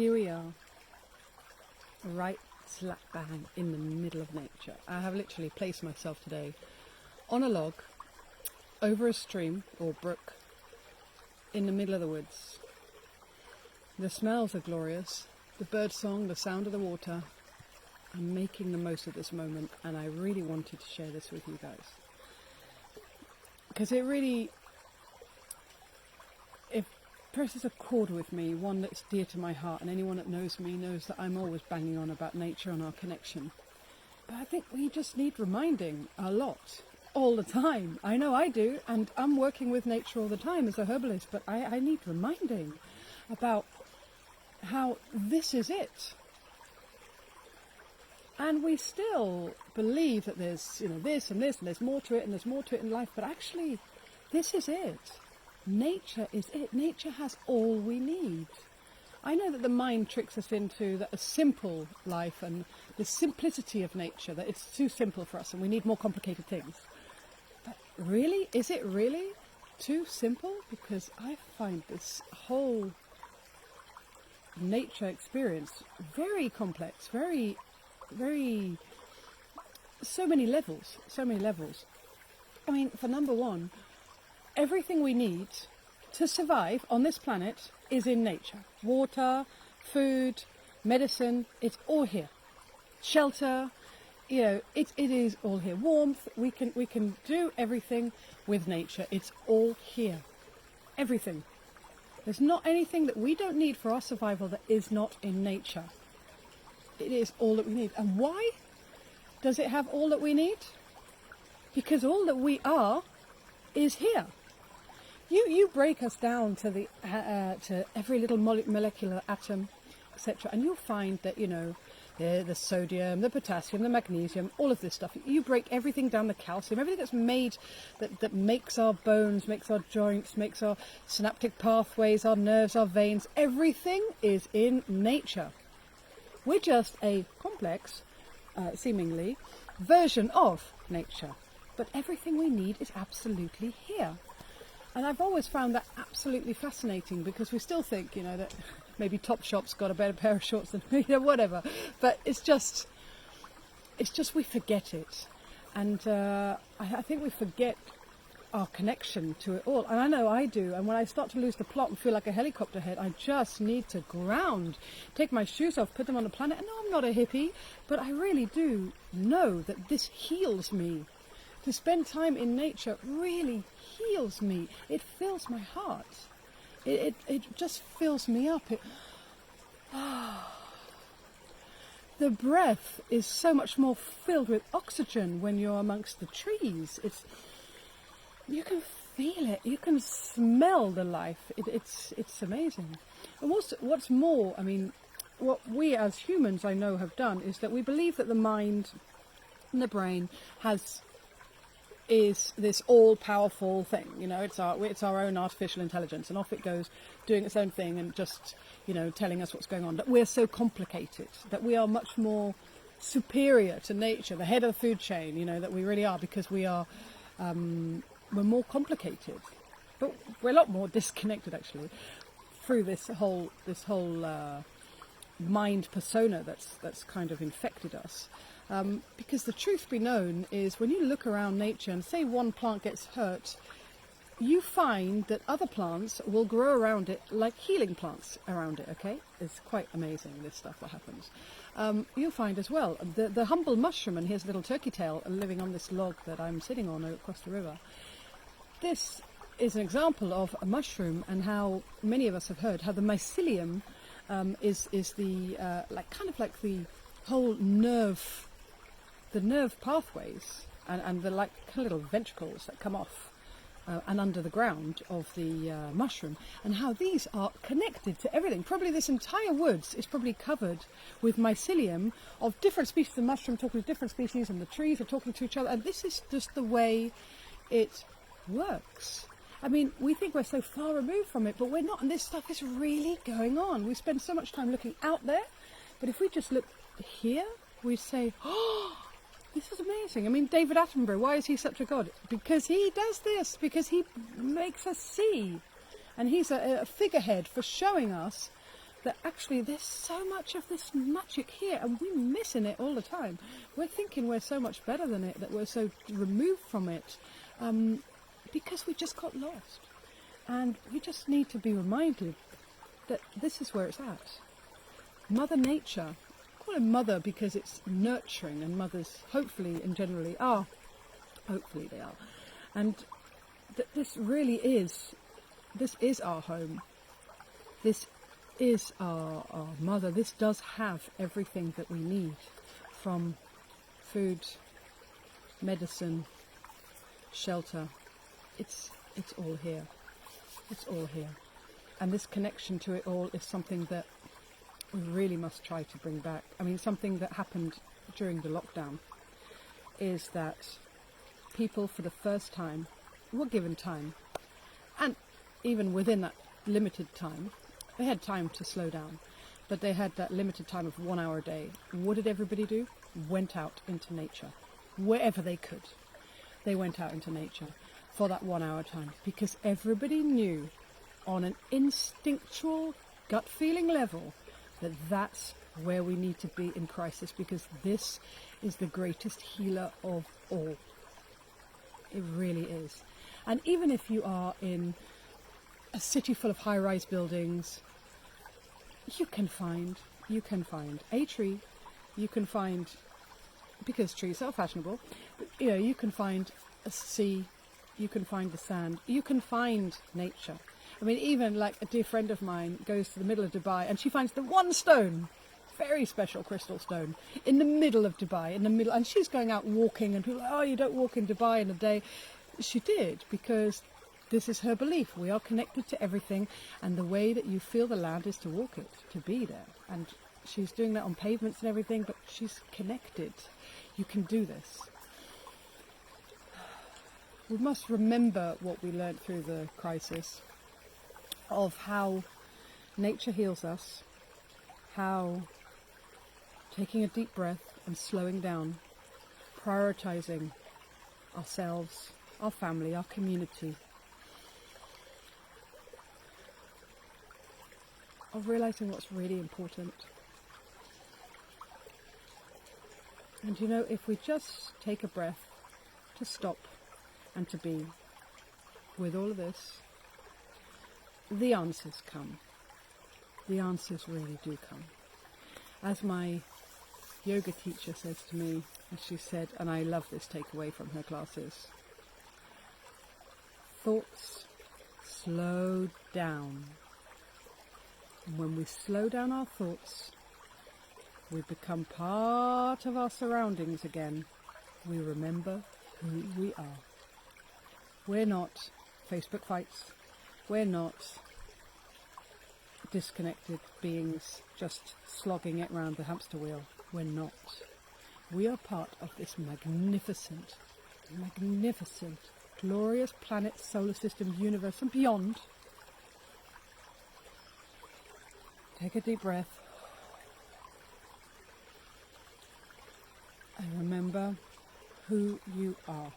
Here we are, right slap bang in the middle of nature. I have literally placed myself today on a log over a stream or brook in the middle of the woods. The smells are glorious, the bird song, the sound of the water. I'm making the most of this moment, and I really wanted to share this with you guys. Because it presses a chord with me, one that's dear to my heart, and anyone that knows me knows that I'm always banging on about nature and our connection. But I think we just need reminding a lot, all the time. I know I do, and I'm working with nature all the time as a herbalist, but I need reminding about how this is it. And we still believe that there's, this and this, and there's more to it, and there's more to it in life, but actually, this is it. Nature is it. Nature has all we need. I know that the mind tricks us into a simple life and the simplicity of nature, that it's too simple for us and we need more complicated things. But really, is it really too simple? Because I find this whole nature experience very complex, very, so many levels. I mean, for number one, everything we need to survive on this planet is in nature. Water, food, medicine, it's all here. Shelter, it is all here. Warmth, we can do everything with nature. It's all here. Everything. There's not anything that we don't need for our survival that is not in nature. It is all that we need. And why does it have all that we need? Because all that we are is here. You break us down to to every little molecular atom, etc., and you'll find that the sodium, the potassium, the magnesium, all of this stuff. You break everything down, the calcium, everything that's made that makes our bones, makes our joints, makes our synaptic pathways, our nerves, our veins. Everything is in nature. We're just a complex, seemingly, version of nature, but everything we need is absolutely here. And I've always found that absolutely fascinating, because we still think, that maybe Topshop's got a better pair of shorts than whatever. But it's just we forget it, and I think we forget our connection to it all. And I know I do. And when I start to lose the plot and feel like a helicopter head, I just need to ground, take my shoes off, put them on the planet. And no, I'm not a hippie, but I really do know that this heals me. To spend time in nature really heals me. It fills my heart. It just fills me up. The breath is so much more filled with oxygen when you're amongst the trees. You can feel it. You can smell the life. It's amazing. And what's more, I mean, what we as humans, I know, have done is that we believe that the mind and the brain is this all-powerful thing. It's our own artificial intelligence, and off it goes doing its own thing and just telling us what's going on. That we're so complicated, that we are much more superior to nature, the head of the food chain, that we really are, because we're more complicated, but we're a lot more disconnected actually through this whole mind persona that's kind of infected us. Because the truth be known is, when you look around nature and say one plant gets hurt, you find that other plants will grow around it like healing plants around it, okay? It's quite amazing, this stuff that happens. You'll find as well, the humble mushroom, and here's a little turkey tail living on this log that I'm sitting on across the river. This is an example of a mushroom, and how many of us have heard how the mycelium is the, like the whole nerve pathways and the like little ventricles that come off and under the ground of the mushroom, and how these are connected to everything. Probably this entire woods is probably covered with mycelium of different species of mushroom talking to different species, and the trees are talking to each other, and this is just the way it works. I mean, we think we're so far removed from it, but we're not, and this stuff is really going on. We spend so much time looking out there, but if we just look here, we'd say, oh, this is amazing. I mean, David Attenborough, why is he such a god? Because he does this, because he makes us see. And he's a figurehead for showing us that actually there's so much of this magic here and we're missing it all the time. We're thinking we're so much better than it, that we're so removed from it, because we just got lost. And we just need to be reminded that this is where it's at. Mother Nature, I call it mother because it's nurturing, and mothers hopefully and generally are. Hopefully they are. And this really is, this is our home. This is our mother. This does have everything that we need, from food, medicine, shelter. It's all here. It's all here. And this connection to it all is something that we really must try to bring back. I mean, something that happened during the lockdown is that people for the first time were given time, and even within that limited time, they had time to slow down, but they had that limited time of 1 hour a day. What did everybody do? Went out into nature. Wherever they could, they went out into nature for that 1 hour time, because everybody knew on an instinctual gut feeling level that that's where we need to be in crisis, because this is the greatest healer of all. It really is. And even if you are in a city full of high-rise buildings, you can find a tree, you can find, because trees are fashionable, but, you can find a sea, you can find the sand, you can find nature. I mean, even like a dear friend of mine goes to the middle of Dubai and she finds the one stone, very special crystal stone, in the middle of Dubai, and she's going out walking, and people are like, oh, you don't walk in Dubai in a day. She did, because this is her belief. We are connected to everything, and the way that you feel the land is to walk it, to be there. And she's doing that on pavements and everything, but she's connected. You can do this. We must remember what we learned through the crisis, of how nature heals us, how taking a deep breath and slowing down, prioritizing ourselves, our family, our community, of realizing what's really important. And if we just take a breath to stop and to be with all of this, the answers come. The answers really do come. As my yoga teacher says to me, as she said, and I love this takeaway from her classes, thoughts slow down. And when we slow down our thoughts, we become part of our surroundings again. We remember who we are. We're not Facebook fights. We're not disconnected beings just slogging it round the hamster wheel. We're not. We are part of this magnificent, glorious planet, solar system, universe, and beyond. Take a deep breath. And remember who you are.